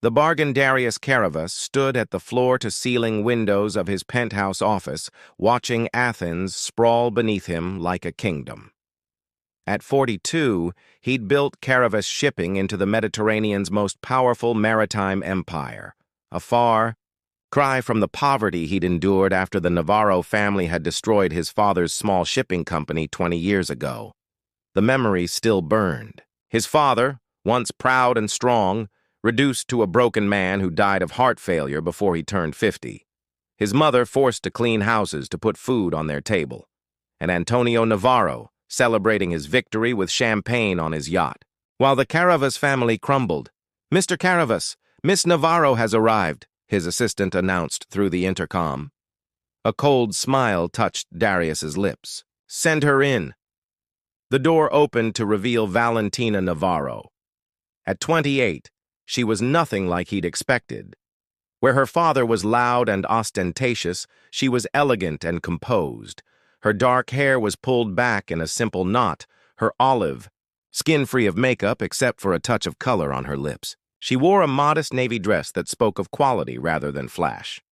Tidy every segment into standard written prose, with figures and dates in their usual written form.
The bargain Darius Caravas stood at the floor-to-ceiling windows of his penthouse office, watching Athens sprawl beneath him like a kingdom. At 42, he'd built Caravas shipping into the Mediterranean's most powerful maritime empire. A far cry from the poverty he'd endured after the Navarro family had destroyed his father's small shipping company 20 years ago. The memory still burned. His father, once proud and strong, reduced to a broken man who died of heart failure before he turned 50. His mother forced to clean houses to put food on their table. And Antonio Navarro, celebrating his victory with champagne on his yacht. While the Caravas family crumbled, "Mr. Caravas, Miss Navarro has arrived," his assistant announced through the intercom. A cold smile touched Darius's lips. "Send her in." The door opened to reveal Valentina Navarro. At 28, she was nothing like he'd expected. Where her father was loud and ostentatious, she was elegant and composed. Her dark hair was pulled back in a simple knot, her olive, skin-free of makeup except for a touch of color on her lips. She wore a modest navy dress that spoke of quality rather than flash.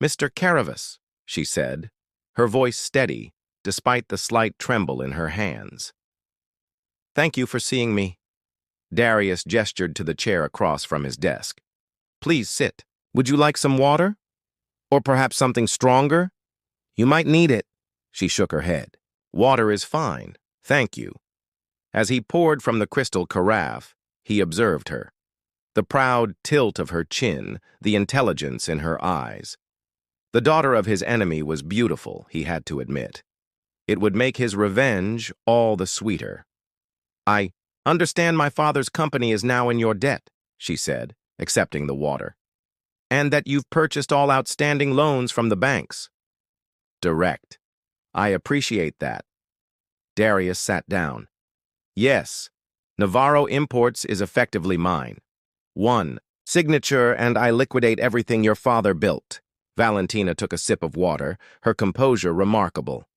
"Mr. Caravas," she said, her voice steady, despite the slight tremble in her hands. "Thank you for seeing me." Darius gestured to the chair across from his desk. "Please sit. Would you like some water? Or perhaps something stronger? You might need it." She shook her head. "Water is fine, thank you." As he poured from the crystal carafe, he observed her. The proud tilt of her chin, the intelligence in her eyes. The daughter of his enemy was beautiful, he had to admit. It would make his revenge all the sweeter. "I understand my father's company is now in your debt," she said, accepting the water. "And that you've purchased all outstanding loans from the banks." Direct. "I appreciate that." Darius sat down. "Yes, Navarro Imports is effectively mine. 1. Signature and I liquidate everything your father built." Valentina took a sip of water, her composure remarkable.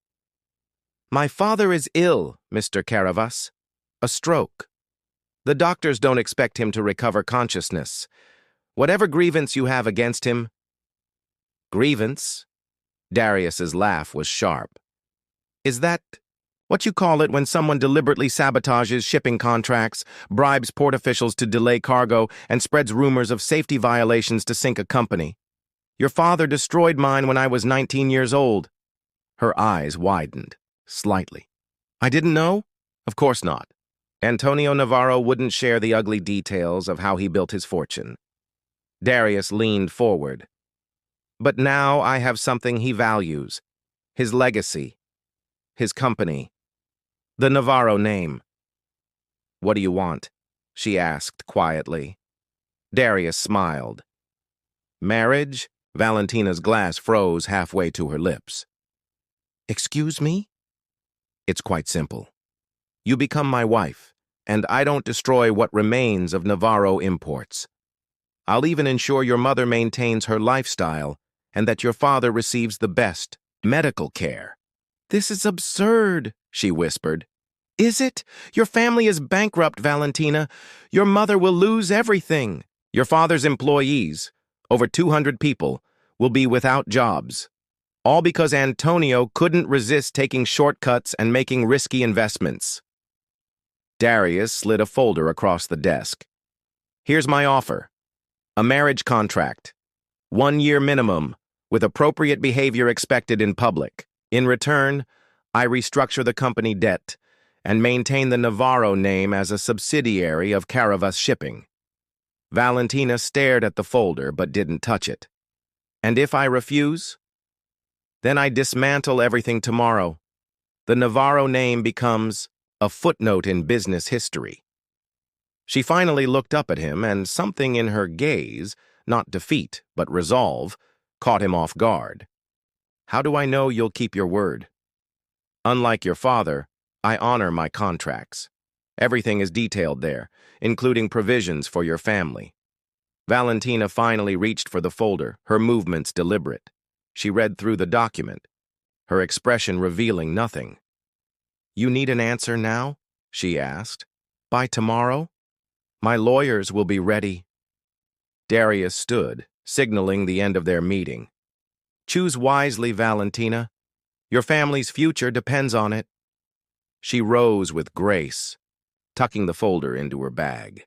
"My father is ill, Mr. Caravas. A stroke. The doctors don't expect him to recover consciousness. Whatever grievance you have against him—" "Grievance?" Darius's laugh was sharp. "Is that what you call it when someone deliberately sabotages shipping contracts, bribes port officials to delay cargo, and spreads rumors of safety violations to sink a company? Your father destroyed mine when I was 19 years old." Her eyes widened, slightly. "I didn't know? Of course not." Antonio Navarro wouldn't share the ugly details of how he built his fortune. Darius leaned forward. "But now I have something he values. His legacy. His company. The Navarro name." "What do you want?" she asked quietly. Darius smiled. "Marriage?" Valentina's glass froze halfway to her lips. "Excuse me?" "It's quite simple. You become my wife, and I don't destroy what remains of Navarro Imports. I'll even ensure your mother maintains her lifestyle and that your father receives the best medical care." "This is absurd," she whispered. "Is it? Your family is bankrupt, Valentina. Your mother will lose everything. Your father's employees, over 200 people, will be without jobs. All because Antonio couldn't resist taking shortcuts and making risky investments." Darius slid a folder across the desk. "Here's my offer. A marriage contract. 1 year minimum, with appropriate behavior expected in public. In return, I restructure the company debt and maintain the Navarro name as a subsidiary of Caravas Shipping." Valentina stared at the folder but didn't touch it. "And if I refuse? Then I dismantle everything tomorrow. The Navarro name becomes a footnote in business history." She finally looked up at him, and something in her gaze, not defeat but resolve, caught him off guard. "How do I know you'll keep your word?" "Unlike your father, I honor my contracts. Everything is detailed there, including provisions for your family." Valentina finally reached for the folder, her movements deliberate. She read through the document, her expression revealing nothing. "You need an answer now?" she asked. "By tomorrow? My lawyers will be ready." Darius stood, signaling the end of their meeting. "Choose wisely, Valentina. Your family's future depends on it." She rose with grace, tucking the folder into her bag.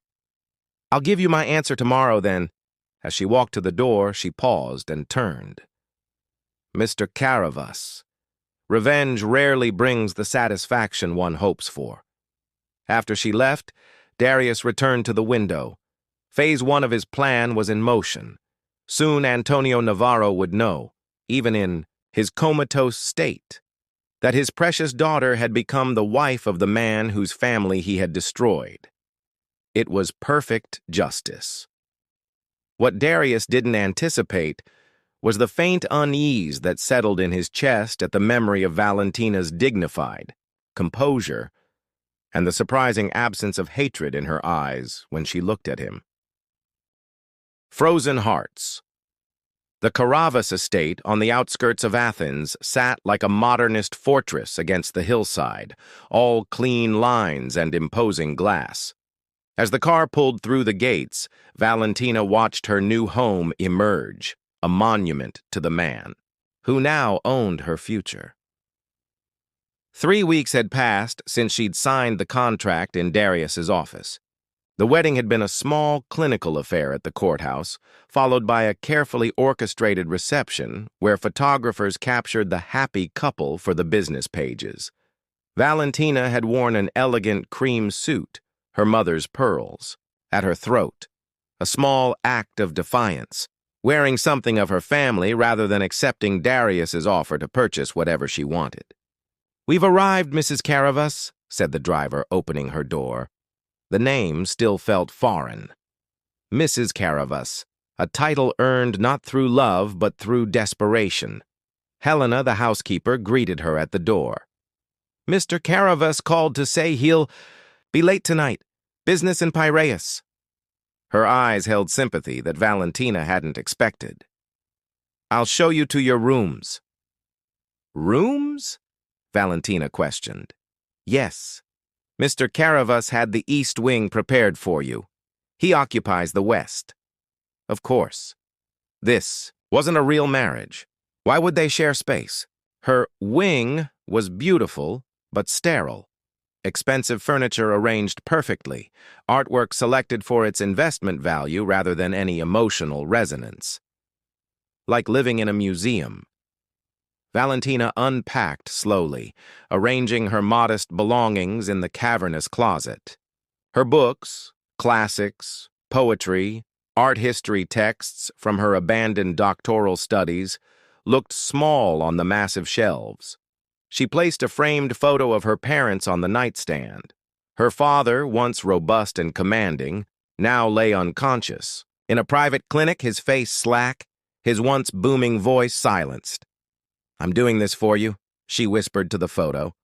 "I'll give you my answer tomorrow, then." As she walked to the door, she paused and turned. "Mr. Caravas, revenge rarely brings the satisfaction one hopes for." After she left, Darius returned to the window. Phase 1 of his plan was in motion. Soon Antonio Navarro would know, even in his comatose state, that his precious daughter had become the wife of the man whose family he had destroyed. It was perfect justice. What Darius didn't anticipate was the faint unease that settled in his chest at the memory of Valentina's dignified composure and the surprising absence of hatred in her eyes when she looked at him. Frozen hearts. The Caravas estate on the outskirts of Athens sat like a modernist fortress against the hillside, all clean lines and imposing glass. As the car pulled through the gates, Valentina watched her new home emerge, a monument to the man, who now owned her future. 3 weeks had passed since she'd signed the contract in Darius's office. The wedding had been a small, clinical affair at the courthouse, followed by a carefully orchestrated reception where photographers captured the happy couple for the business pages. Valentina had worn an elegant cream suit, her mother's pearls, at her throat, a small act of defiance, wearing something of her family rather than accepting Darius's offer to purchase whatever she wanted. "We've arrived, Mrs. Caravas," said the driver, opening her door. The name still felt foreign. Mrs. Caravas, a title earned not through love but through desperation. Helena, the housekeeper, greeted her at the door. "Mr. Caravas called to say he'll be late tonight. Business in Piraeus." Her eyes held sympathy that Valentina hadn't expected. "I'll show you to your rooms." "Rooms?" Valentina questioned. "Yes. Mr. Caravas had the east wing prepared for you. He occupies the west." Of course. This wasn't a real marriage. Why would they share space? Her wing was beautiful, but sterile. Expensive furniture arranged perfectly, artwork selected for its investment value rather than any emotional resonance. Like living in a museum. Valentina unpacked slowly, arranging her modest belongings in the cavernous closet. Her books, classics, poetry, art history texts from her abandoned doctoral studies, looked small on the massive shelves. She placed a framed photo of her parents on the nightstand. Her father, once robust and commanding, now lay unconscious. In a private clinic, his face slack, his once booming voice silenced. "I'm doing this for you," she whispered to the photo,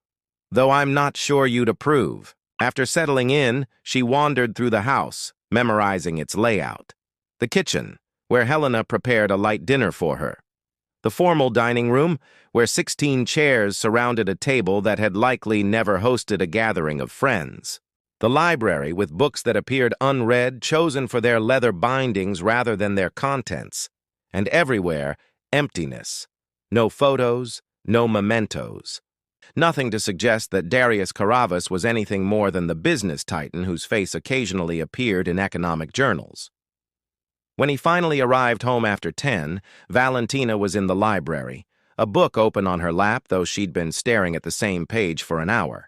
"though I'm not sure you'd approve." After settling in, she wandered through the house, memorizing its layout. The kitchen, where Helena prepared a light dinner for her. The formal dining room, where 16 chairs surrounded a table that had likely never hosted a gathering of friends. The library, with books that appeared unread, chosen for their leather bindings rather than their contents. And everywhere, emptiness. No photos, no mementos. Nothing to suggest that Darius Caravas was anything more than the business titan whose face occasionally appeared in economic journals. When he finally arrived home after 10, Valentina was in the library, a book open on her lap, though she'd been staring at the same page for an hour.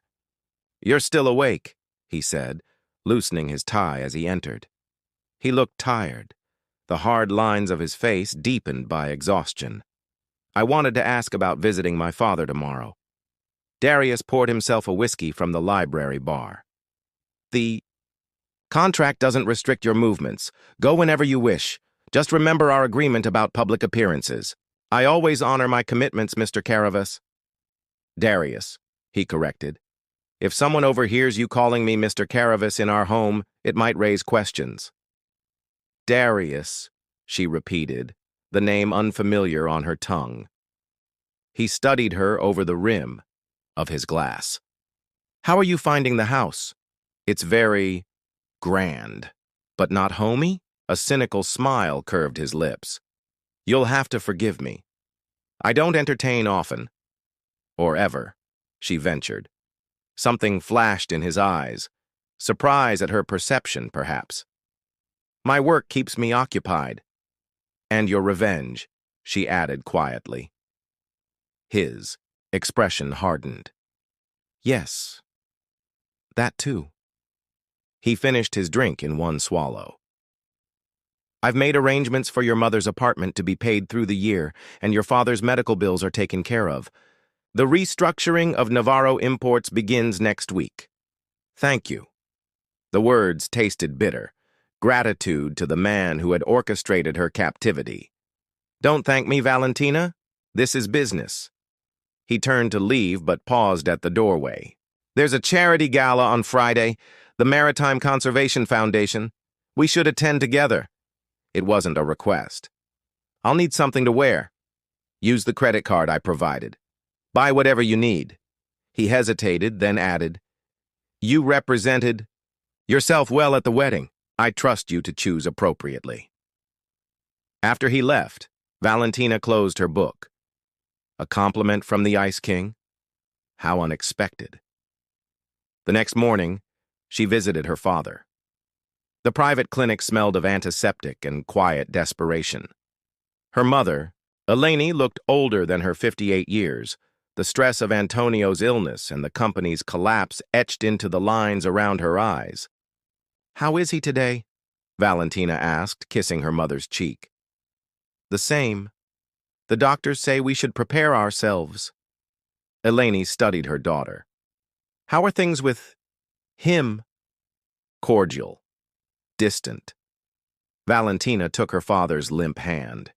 "You're still awake," he said, loosening his tie as he entered. He looked tired, the hard lines of his face deepened by exhaustion. "I wanted to ask about visiting my father tomorrow." Darius poured himself a whiskey from the library bar. "The contract doesn't restrict your movements. Go whenever you wish. Just remember our agreement about public appearances." "I always honor my commitments, Mr. Caravas." "Darius," he corrected. "If someone overhears you calling me Mr. Caravas in our home, it might raise questions." "Darius," she repeated, the name unfamiliar on her tongue. He studied her over the rim of his glass. "How are you finding the house? It's very grand, but not homey?" A cynical smile curved his lips. "You'll have to forgive me. I don't entertain often. Or ever," she ventured. Something flashed in his eyes. Surprise at her perception, perhaps. "My work keeps me occupied." "And your revenge," she added quietly. His expression hardened. "Yes, that too." He finished his drink in one swallow. "I've made arrangements for your mother's apartment to be paid through the year, and your father's medical bills are taken care of. The restructuring of Navarro Imports begins next week. Thank you." The words tasted bitter. Gratitude to the man who had orchestrated her captivity. "Don't thank me, Valentina. This is business." He turned to leave, but paused at the doorway. "There's a charity gala on Friday, the Maritime Conservation Foundation. We should attend together." It wasn't a request. "I'll need something to wear." "Use the credit card I provided. Buy whatever you need." He hesitated, then added, "You represented yourself well at the wedding. I trust you to choose appropriately." After he left, Valentina closed her book. A compliment from the Ice King? How unexpected. The next morning, she visited her father. The private clinic smelled of antiseptic and quiet desperation. Her mother, Eleni, looked older than her 58 years, the stress of Antonio's illness and the company's collapse etched into the lines around her eyes. "How is he today?" Valentina asked, kissing her mother's cheek. "The same. The doctors say we should prepare ourselves." Eleni studied her daughter. "How are things with him?" Cordial. Distant. Valentina took her father's limp hand.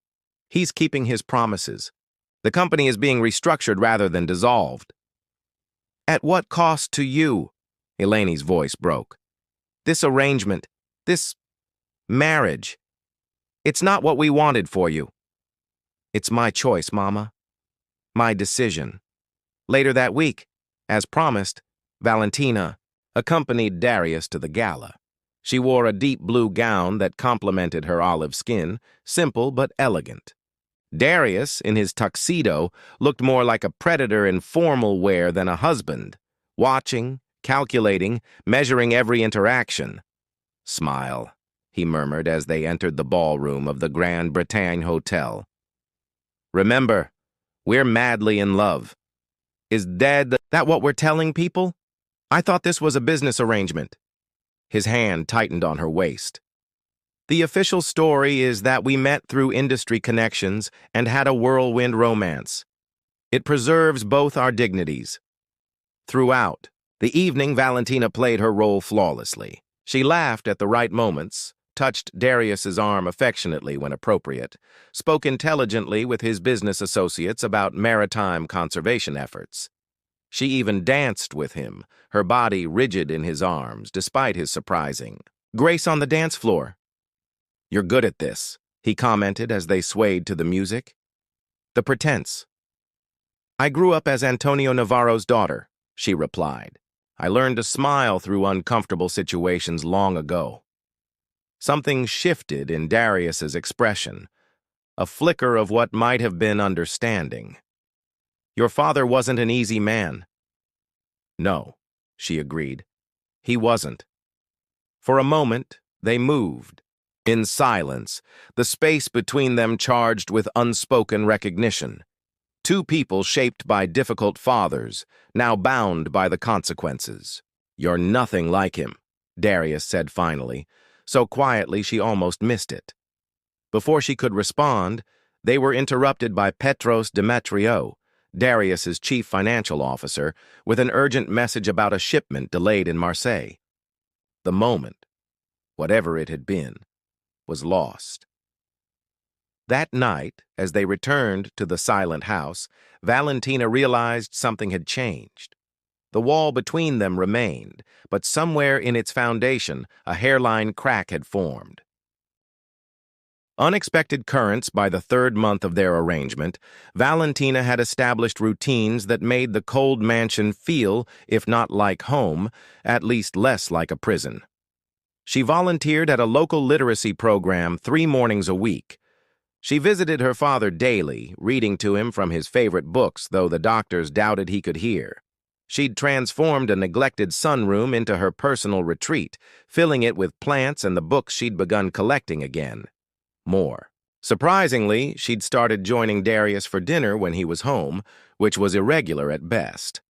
"He's keeping his promises. The company is being restructured rather than dissolved." "At what cost to you?" Eleni's voice broke. "This arrangement, this marriage, it's not what we wanted for you." "It's my choice, Mama. My decision." Later that week, as promised, Valentina accompanied Darius to the gala. She wore a deep blue gown that complemented her olive skin, simple but elegant. Darius, in his tuxedo, looked more like a predator in formal wear than a husband, watching, calculating, measuring every interaction. "Smile," he murmured as they entered the ballroom of the Grand Bretagne Hotel. "Remember, we're madly in love. Is that what we're telling people? I thought this was a business arrangement." His hand tightened on her waist. "The official story is that we met through industry connections and had a whirlwind romance. It preserves both our dignities." Throughout the evening, Valentina played her role flawlessly. She laughed at the right moments, touched Darius's arm affectionately when appropriate, spoke intelligently with his business associates about maritime conservation efforts. She even danced with him, her body rigid in his arms, despite his surprising grace on the dance floor. "You're good at this," he commented as they swayed to the music. "The pretense." "I grew up as Antonio Navarro's daughter," she replied. "I learned to smile through uncomfortable situations long ago." Something shifted in Darius's expression, a flicker of what might have been understanding. "Your father wasn't an easy man." "No," she agreed. "He wasn't." For a moment, they moved. In silence, the space between them charged with unspoken recognition. Two people shaped by difficult fathers, now bound by the consequences. "You're nothing like him," Darius said finally, so quietly she almost missed it. Before she could respond, they were interrupted by Petros Demetriou, Darius's chief financial officer, with an urgent message about a shipment delayed in Marseille. The moment, whatever it had been, was lost. That night, as they returned to the silent house, Valentina realized something had changed. The wall between them remained, but somewhere in its foundation, a hairline crack had formed. Unexpected currents by the third month of their arrangement, Valentina had established routines that made the cold mansion feel, if not like home, at least less like a prison. She volunteered at a local literacy program 3 mornings a week. She visited her father daily, reading to him from his favorite books, though the doctors doubted he could hear. She'd transformed a neglected sunroom into her personal retreat, filling it with plants and the books she'd begun collecting again. More. Surprisingly, she'd started joining Darius for dinner when he was home, which was irregular at best.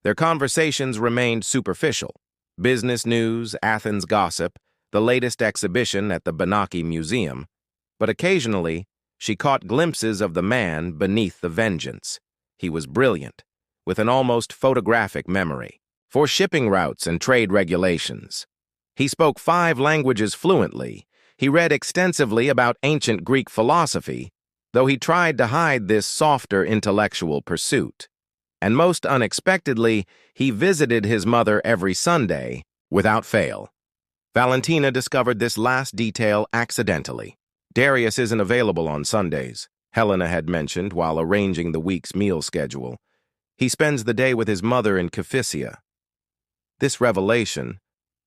Their conversations remained superficial. Business news, Athens gossip, the latest exhibition at the Benaki Museum. But occasionally, she caught glimpses of the man beneath the vengeance. He was brilliant, with an almost photographic memory for shipping routes and trade regulations. He spoke 5 languages fluently. He read extensively about ancient Greek philosophy, though he tried to hide this softer intellectual pursuit. And most unexpectedly, he visited his mother every Sunday, without fail. Valentina discovered this last detail accidentally. Darius isn't available on Sundays, Helena had mentioned while arranging the week's meal schedule. He spends the day with his mother in Kifisia. This revelation,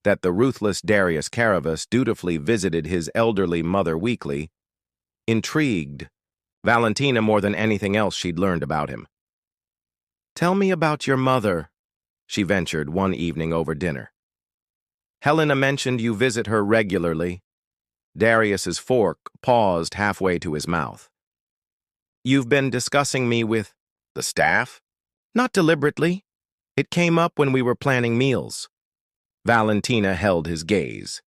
that the ruthless Darius Caravas dutifully visited his elderly mother weekly, intrigued Valentina more than anything else she'd learned about him. "Tell me about your mother," she ventured one evening over dinner. "Helena mentioned you visit her regularly." Darius's fork paused halfway to his mouth. "You've been discussing me with the staff?" "Not deliberately. It came up when we were planning meals." Valentina held his gaze.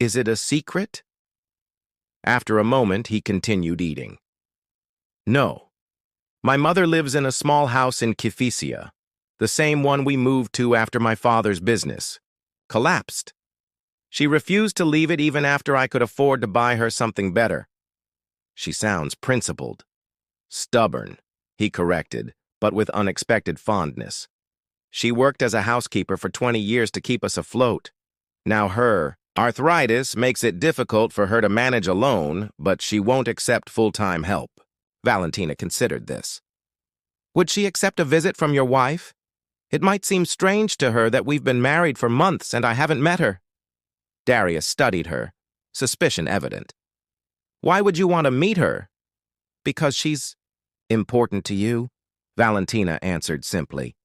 "Is it a secret?" After a moment, he continued eating. "No. My mother lives in a small house in Kifisia, the same one we moved to after my father's business collapsed. She refused to leave it even after I could afford to buy her something better." "She sounds principled." "Stubborn," he corrected, but with unexpected fondness. "She worked as a housekeeper for 20 years to keep us afloat. Now her arthritis makes it difficult for her to manage alone, but she won't accept full-time help." Valentina considered this. "Would she accept a visit from your wife? It might seem strange to her that we've been married for months and I haven't met her." Darius studied her, suspicion evident. "Why would you want to meet her?" "Because she's important to you," Valentina answered simply.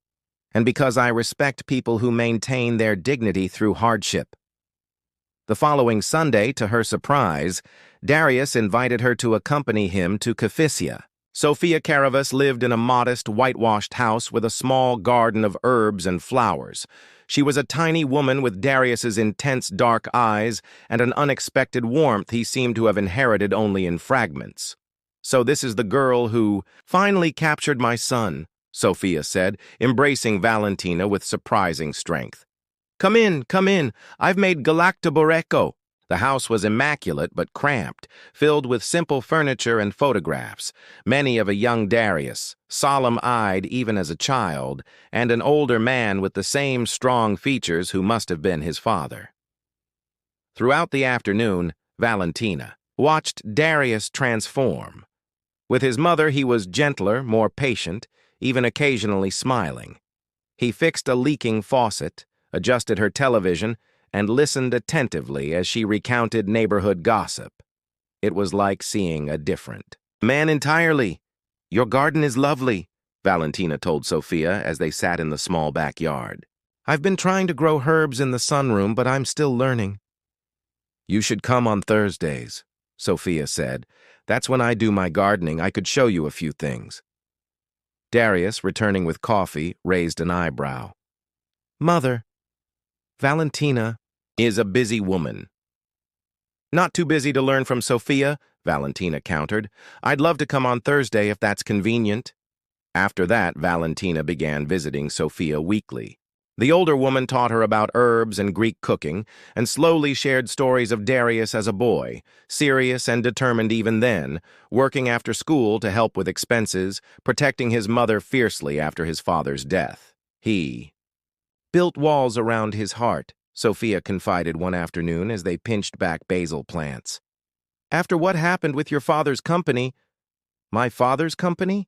"And because I respect people who maintain their dignity through hardship." The following Sunday, to her surprise, Darius invited her to accompany him to Kifisia. Sophia Caravas lived in a modest, whitewashed house with a small garden of herbs and flowers. She was a tiny woman with Darius's intense dark eyes and an unexpected warmth he seemed to have inherited only in fragments. "So this is the girl who finally captured my son," Sophia said, embracing Valentina with surprising strength. Come in. I've made galactoboreko." The house was immaculate but cramped, filled with simple furniture and photographs, many of a young Darius, solemn-eyed even as a child, and an older man with the same strong features who must have been his father. Throughout the afternoon, Valentina watched Darius transform. With his mother, he was gentler, more patient, even occasionally smiling. He fixed a leaking faucet, adjusted her television, and listened attentively as she recounted neighborhood gossip. It was like seeing a different man entirely. "Your garden is lovely," Valentina told Sophia as they sat in the small backyard. "I've been trying to grow herbs in the sunroom, but I'm still learning." "You should come on Thursdays," Sophia said. "That's when I do my gardening. I could show you a few things." Darius, returning with coffee, raised an eyebrow. "Mother, Valentina is a busy woman." "Not too busy to learn from Sophia," Valentina countered. "I'd love to come on Thursday if that's convenient." After that, Valentina began visiting Sophia weekly. The older woman taught her about herbs and Greek cooking, and slowly shared stories of Darius as a boy, serious and determined even then, working after school to help with expenses, protecting his mother fiercely after his father's death. He built walls around his heart, Sophia confided one afternoon as they pinched back basil plants. "After what happened with your father's company—" "My father's company?"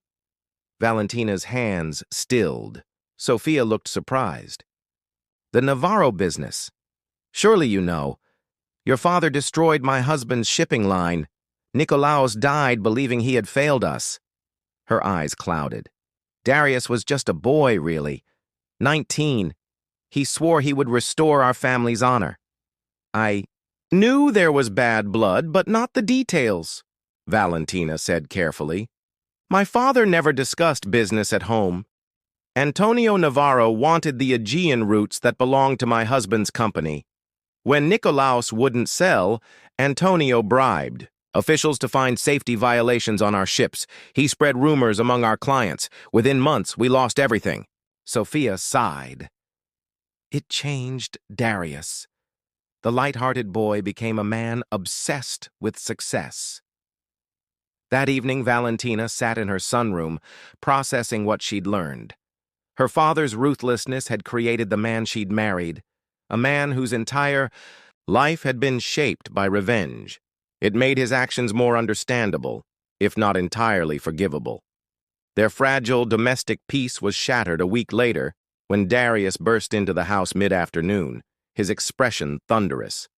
Valentina's hands stilled. Sophia looked surprised. "The Navarro business." Surely you know. Your father destroyed my husband's shipping line. Nikolaos died believing he had failed us. Her eyes clouded. Darius was just a boy, really. 19. He swore he would restore our family's honor. I knew there was bad blood, but not the details, Valentina said carefully. My father never discussed business at home. Antonio Navarro wanted the Aegean routes that belonged to my husband's company. When Nikolaos wouldn't sell, Antonio bribed officials to find safety violations on our ships. He spread rumors among our clients. Within months, we lost everything. Sophia sighed. It changed Darius. The light-hearted boy became a man obsessed with success. That evening, Valentina sat in her sunroom, processing what she'd learned. Her father's ruthlessness had created the man she'd married, a man whose entire life had been shaped by revenge. It made his actions more understandable, if not entirely forgivable. Their fragile domestic peace was shattered a week later when Darius burst into the house mid-afternoon, his expression thunderous.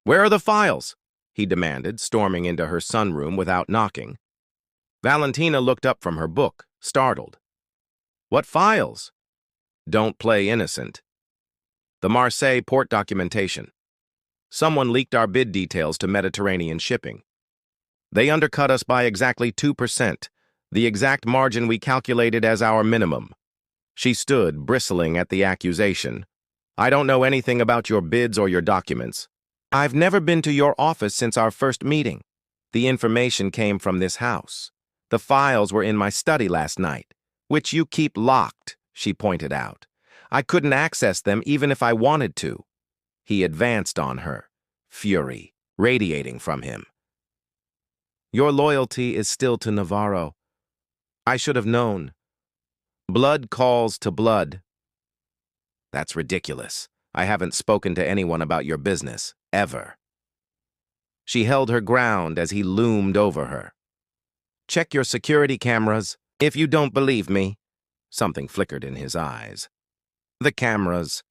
"Where are the files?" he demanded, storming into her sunroom without knocking. Valentina looked up from her book, startled. "What files?" "Don't play innocent." "The Marseille port documentation. Someone leaked our bid details to Mediterranean shipping. They undercut us by exactly 2%, the exact margin we calculated as our minimum." She stood, bristling at the accusation. "I don't know anything about your bids or your documents. I've never been to your office since our first meeting. The information came from this house. The files were in my study last night, which you keep locked," she pointed out. "I couldn't access them even if I wanted to." He advanced on her, fury radiating from him. "Your loyalty is still to Navarro. I should have known. Blood calls to blood." "That's ridiculous. I haven't spoken to anyone about your business, ever." She held her ground as he loomed over her. "Check your security cameras, if you don't believe me." Something flickered in his eyes. "The cameras."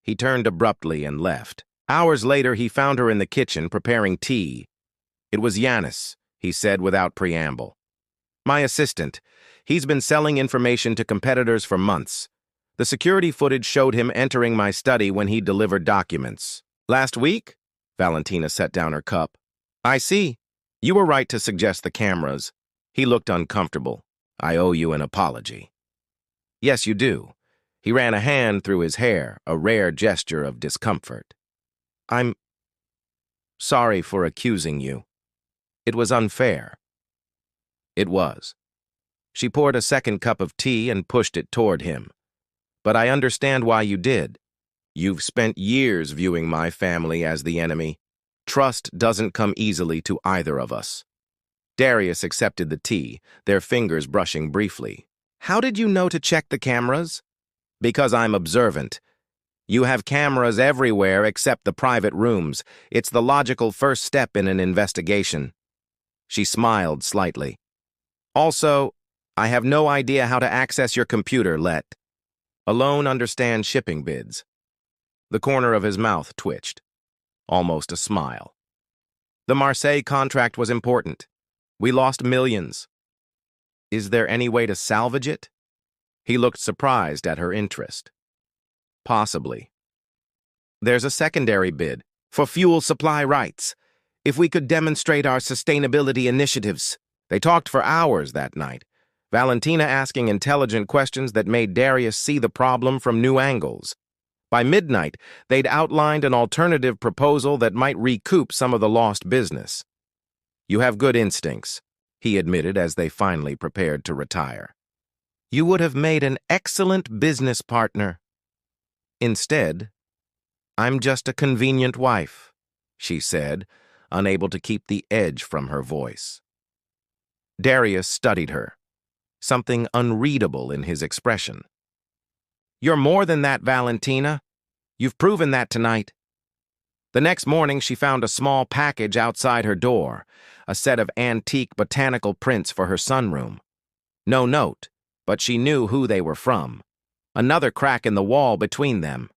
He turned abruptly and left. Hours later, he found her in the kitchen preparing tea. "It was Yanis," he said without preamble. "My assistant. He's been selling information to competitors for months. The security footage showed him entering my study when he delivered documents." "Last week?" Valentina set down her cup. "I see. You were right to suggest the cameras." He looked uncomfortable. "I owe you an apology." "Yes, you do." He ran a hand through his hair, a rare gesture of discomfort. "I'm sorry for accusing you. It was unfair." It was. She poured a second cup of tea and pushed it toward him. "But I understand why you did. You've spent years viewing my family as the enemy. Trust doesn't come easily to either of us." Darius accepted the tea, their fingers brushing briefly. "How did you know to check the cameras?" "Because I'm observant. You have cameras everywhere except the private rooms. It's the logical first step in an investigation." She smiled slightly. "Also, I have no idea how to access your computer, Let alone understand shipping bids." The corner of his mouth twitched. Almost a smile. "The Marseille contract was important. We lost millions. Is there any way to salvage it?" He looked surprised at her interest. "Possibly. There's a secondary bid for fuel supply rights. If we could demonstrate our sustainability initiatives." They talked for hours that night, Valentina asking intelligent questions that made Darius see the problem from new angles. By midnight, they'd outlined an alternative proposal that might recoup some of the lost business. "You have good instincts," he admitted as they finally prepared to retire. "You would have made an excellent business partner." "Instead, I'm just a convenient wife," she said, unable to keep the edge from her voice. Darius studied her, something unreadable in his expression. "You're more than that, Valentina. You've proven that tonight." The next morning, she found a small package outside her door, a set of antique botanical prints for her sunroom. No note, but she knew who they were from. Another crack in the wall between them.